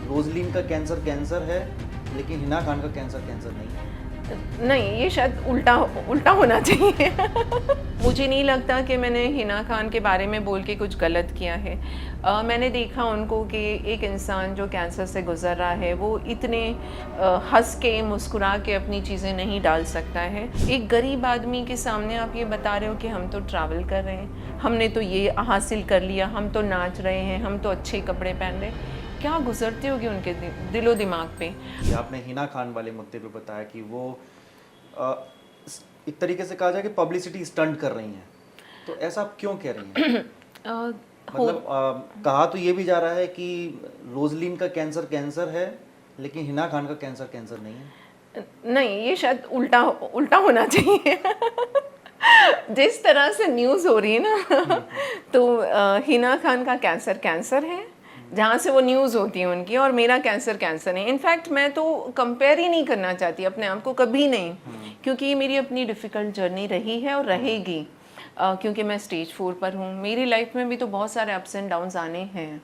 Roslin का cancer cancer है, लेकिन हिना खान का कैंसर कैंसर नहीं है। नहीं, ये शायद उल्टा उल्टा होना चाहिए। मुझे नहीं लगता कि मैंने हिना खान के बारे में बोल के कुछ गलत किया है। मैंने देखा उनको कि एक इंसान जो कैंसर से गुज़र रहा है वो इतने हंस के मुस्कुरा के अपनी चीज़ें नहीं डाल सकता है। एक गरीब आदमी के सामने आप ये बता रहे हो कि हम तो ट्रैवल कर रहे हैं, हमने तो ये हासिल कर लिया, हम तो नाच रहे हैं, हम तो अच्छे कपड़े पहन रहे हैं। क्या गुजरती होगी उनके दिलो दिमाग पे। ये आपने हिना खान वाले मुद्दे पे बताया कि वो अ, एक तरीके से कहा जाए कि पब्लिसिटी स्टंट कर रही हैं, तो ऐसा आप क्यों कह रही हैं? मतलब कहा तो ये भी जा रहा है कि रोजलिन का कैंसर कैंसर है, लेकिन हिना खान का कैंसर कैंसर नहीं है। नहीं, ये शायद उल्टा उल्टा होना चाहिए। जिस तरह से न्यूज़ हो रही है ना, तो हिना खान का कैंसर कैंसर है, जहाँ से वो न्यूज़ होती है उनकी, और मेरा कैंसर कैंसर है। इनफैक्ट मैं तो कंपेयर ही नहीं करना चाहती अपने आप को, कभी नहीं, क्योंकि ये मेरी अपनी डिफ़िकल्ट जर्नी रही है और रहेगी। क्योंकि मैं स्टेज 4 पर हूँ, मेरी लाइफ में भी तो बहुत सारे अप्स एंड डाउन्स आने हैं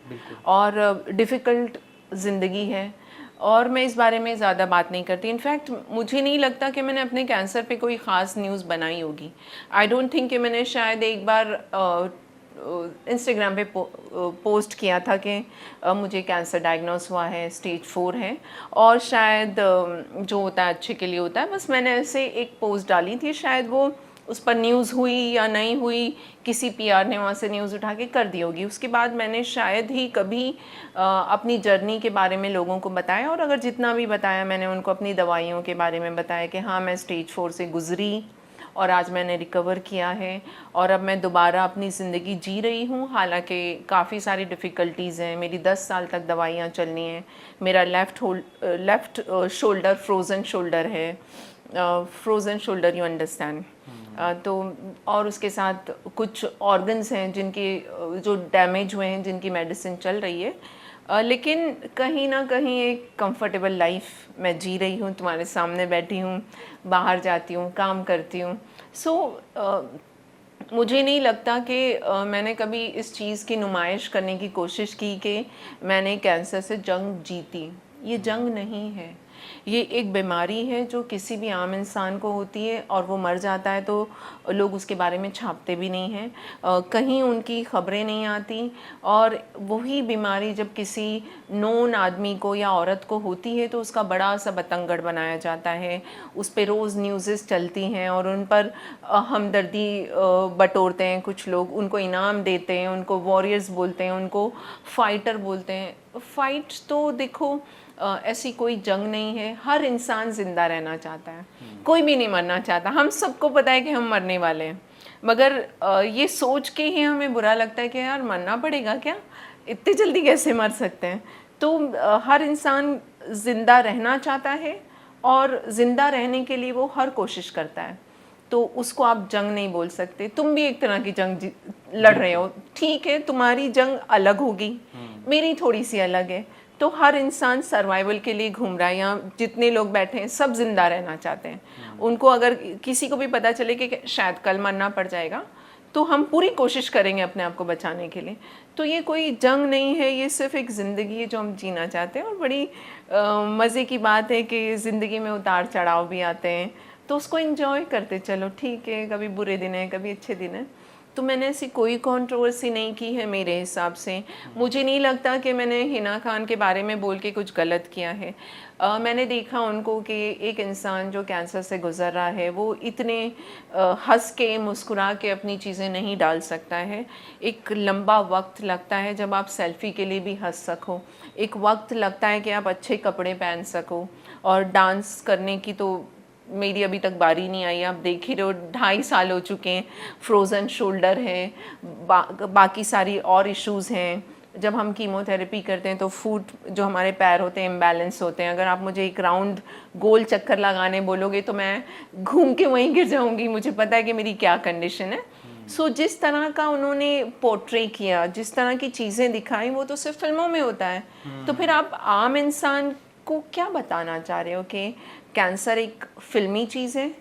और डिफ़िकल्ट ज़िंदगी है, और मैं इस बारे में ज़्यादा बात नहीं करती। इनफैक्ट मुझे नहीं लगता कि मैंने अपने कैंसर पे कोई ख़ास न्यूज़ बनाई होगी। आई डोंट थिंक कि मैंने शायद एक बार इंस्टाग्राम पे पोस्ट किया था कि मुझे कैंसर डायग्नोस हुआ है, स्टेज 4 है, और शायद जो होता है अच्छे के लिए होता है, बस मैंने ऐसे एक पोस्ट डाली थी। शायद वो उस पर न्यूज़ हुई या नहीं हुई, किसी पीआर ने वहाँ से न्यूज़ उठा के कर दी होगी। उसके बाद मैंने शायद ही कभी अपनी जर्नी के बारे में लोगों को बताया, और अगर जितना भी बताया मैंने उनको अपनी दवाइयों के बारे में बताया कि हाँ मैं स्टेज 4 से गुज़री और आज मैंने रिकवर किया है और अब मैं दोबारा अपनी ज़िंदगी जी रही हूँ। हालांकि काफ़ी सारी डिफ़िकल्टीज़ हैं, मेरी 10 साल तक दवाइयाँ चलनी हैं, मेरा लेफ़्ट शोल्डर फ्रोज़न शोल्डर है, फ्रोज़न शोल्डर, यू अंडरस्टैंड। तो और उसके साथ कुछ ऑर्गन्स हैं जिनके जो डैमेज हुए हैं, जिनकी मेडिसिन चल रही है, लेकिन कहीं ना कहीं एक कंफर्टेबल लाइफ मैं जी रही हूँ, तुम्हारे सामने बैठी हूँ, बाहर जाती हूँ, काम करती हूँ। सो मुझे नहीं लगता कि मैंने कभी इस चीज़ की नुमाइश करने की कोशिश की कि मैंने कैंसर से जंग जीती। ये जंग नहीं है, ये एक बीमारी है जो किसी भी आम इंसान को होती है, और वो मर जाता है तो लोग उसके बारे में छापते भी नहीं हैं, कहीं उनकी खबरें नहीं आती। और वही बीमारी जब किसी नोन आदमी को या औरत को होती है तो उसका बड़ा सा बतंगड़ बनाया जाता है, उस पर रोज़ न्यूज़ेस चलती हैं और उन पर हमदर्दी बटोरते हैं कुछ लोग, उनको इनाम देते हैं, उनको वॉरियर्स बोलते हैं, उनको फाइटर बोलते हैं। फाइट तो देखो, ऐसी कोई जंग नहीं है, हर इंसान ज़िंदा रहना चाहता है, कोई भी नहीं मरना चाहता। हम सबको पता है कि हम मरने वाले हैं, मगर ये सोच के ही हमें बुरा लगता है कि यार मरना पड़ेगा क्या, इतनी जल्दी कैसे मर सकते हैं। तो हर इंसान ज़िंदा रहना चाहता है और ज़िंदा रहने के लिए वो हर कोशिश करता है, तो उसको आप जंग नहीं बोल सकते। तुम भी एक तरह की जंग लड़ रहे हो, ठीक है, तुम्हारी जंग अलग होगी, मेरी थोड़ी सी अलग है। तो हर इंसान सर्वाइवल के लिए घूम रहा है, यहाँ जितने लोग बैठे हैं सब जिंदा रहना चाहते हैं। उनको अगर किसी को भी पता चले कि शायद कल मरना पड़ जाएगा, तो हम पूरी कोशिश करेंगे अपने आप को बचाने के लिए। तो ये कोई जंग नहीं है, ये सिर्फ एक ज़िंदगी है जो हम जीना चाहते हैं। और बड़ी मज़े की बात है कि ज़िंदगी में उतार चढ़ाव भी आते हैं, तो उसको एंजॉय करते चलो, ठीक है, कभी बुरे दिन हैं, कभी अच्छे दिन हैं। तो मैंने ऐसी कोई कंट्रोवर्सी नहीं की है मेरे हिसाब से। मुझे नहीं लगता कि मैंने हिना खान के बारे में बोल के कुछ गलत किया है। मैंने देखा उनको कि एक इंसान जो कैंसर से गुज़र रहा है वो इतने हंस के मुस्कुरा के अपनी चीज़ें नहीं डाल सकता है। एक लंबा वक्त लगता है जब आप सेल्फ़ी के लिए भी हंस सको, एक वक्त लगता है कि आप अच्छे कपड़े पहन सको, और डांस करने की तो मेरी अभी तक बारी नहीं आई। आप देख ही रहे हो, 2.5 साल हो चुके हैं, फ्रोज़न शोल्डर है, बाकी सारी और इश्यूज़ हैं। जब हम कीमोथेरेपी करते हैं तो फुट जो हमारे पैर होते हैं इम्बैलेंस होते हैं। अगर आप मुझे एक राउंड गोल चक्कर लगाने बोलोगे तो मैं घूम के वहीं गिर जाऊंगी, मुझे पता है कि मेरी क्या कंडीशन है। सो जिस तरह का उन्होंने पोर्ट्रे किया, जिस तरह की चीज़ें दिखाई, वो तो सिर्फ फिल्मों में होता है। तो फिर आप आम इंसान को क्या बताना चाह रहे हो कि कैंसर एक फिल्मी चीज़ है,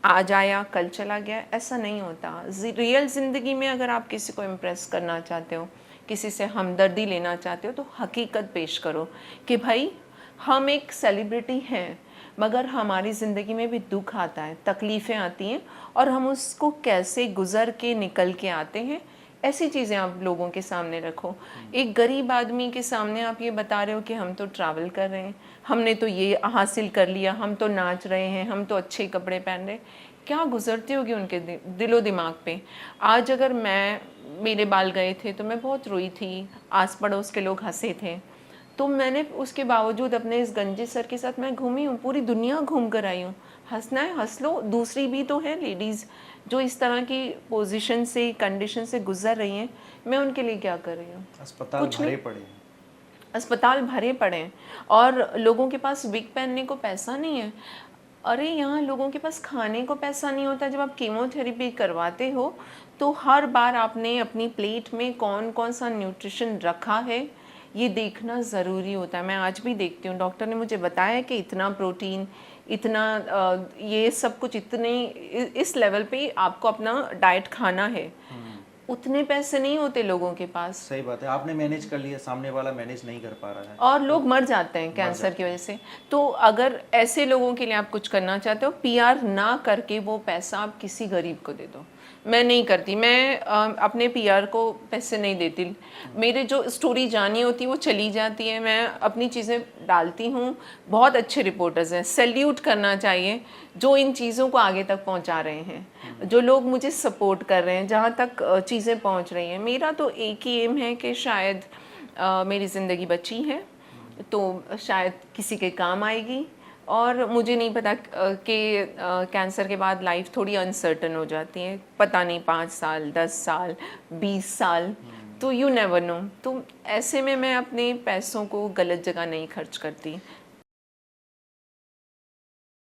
आज आया कल चला गया? ऐसा नहीं होता। रियल ज़िंदगी में अगर आप किसी को इम्प्रेस करना चाहते हो, किसी से हमदर्दी लेना चाहते हो तो हकीकत पेश करो कि भाई हम एक सेलिब्रिटी हैं, मगर हमारी ज़िंदगी में भी दुख आता है, तकलीफ़ें आती हैं, और हम उसको कैसे गुज़र के निकल के आते हैं, ऐसी चीज़ें आप लोगों के सामने रखो। एक गरीब आदमी के सामने आप ये बता रहे हो कि हम तो ट्रैवल कर रहे हैं, हमने तो ये हासिल कर लिया, हम तो नाच रहे हैं, हम तो अच्छे कपड़े पहन रहे हैं। क्या गुजरती होगी उनके दिलो दिमाग पे। आज अगर मेरे बाल गए थे तो मैं बहुत रोई थी, आस पड़ोस के लोग हंसे थे, तो मैंने उसके बावजूद अपने इस गंजे सर के साथ मैं घूमी हूँ, पूरी दुनिया घूम कर आई हूँ। हंसना है हंस लो, दूसरी भी तो है लेडीज़ जो इस तरह की पोजीशन से, कंडीशन से गुजर रही हैं, मैं उनके लिए क्या कर रही हूँ? अस्पताल भरे पड़े हैं। अस्पताल भरे पड़े हैं और लोगों के पास विग पहनने को पैसा नहीं है। अरे यहाँ लोगों के पास खाने को पैसा नहीं होता। जब आप कीमोथेरेपी करवाते हो तो हर बार आपने अपनी प्लेट में कौन कौन सा न्यूट्रिशन रखा है ये देखना ज़रूरी होता है। मैं आज भी देखती हूँ, डॉक्टर ने मुझे बताया कि इतना प्रोटीन, इतना ये सब कुछ इतने इस लेवल पे आपको अपना डाइट खाना है। उतने पैसे नहीं होते लोगों के पास। सही बात है, आपने मैनेज कर लिया, सामने वाला मैनेज नहीं कर पा रहा है और लोग मर जाते हैं कैंसर की वजह से। तो अगर ऐसे लोगों के लिए आप कुछ करना चाहते हो, पीआर ना करके वो पैसा आप किसी गरीब को दे दो। मैं नहीं करती, मैं अपने पीआर को पैसे नहीं देती। मेरे जो स्टोरी जानी होती है वो चली जाती है, मैं अपनी चीज़ें डालती हूँ। बहुत अच्छे रिपोर्टर्स हैं, सैल्यूट करना चाहिए जो इन चीज़ों को आगे तक पहुँचा रहे हैं, जो लोग मुझे सपोर्ट कर रहे हैं, जहाँ तक चीज़ें पहुँच रही हैं। मेरा तो एक ही एम है कि शायद मेरी ज़िंदगी बची है तो शायद किसी के काम आएगी। और मुझे नहीं पता कि कैंसर के बाद लाइफ थोड़ी अनसर्टन हो जाती है, पता नहीं 5 साल, 10 साल, 20 साल, तो यू नेवर नो। तो ऐसे में मैं अपने पैसों को गलत जगह नहीं खर्च करती।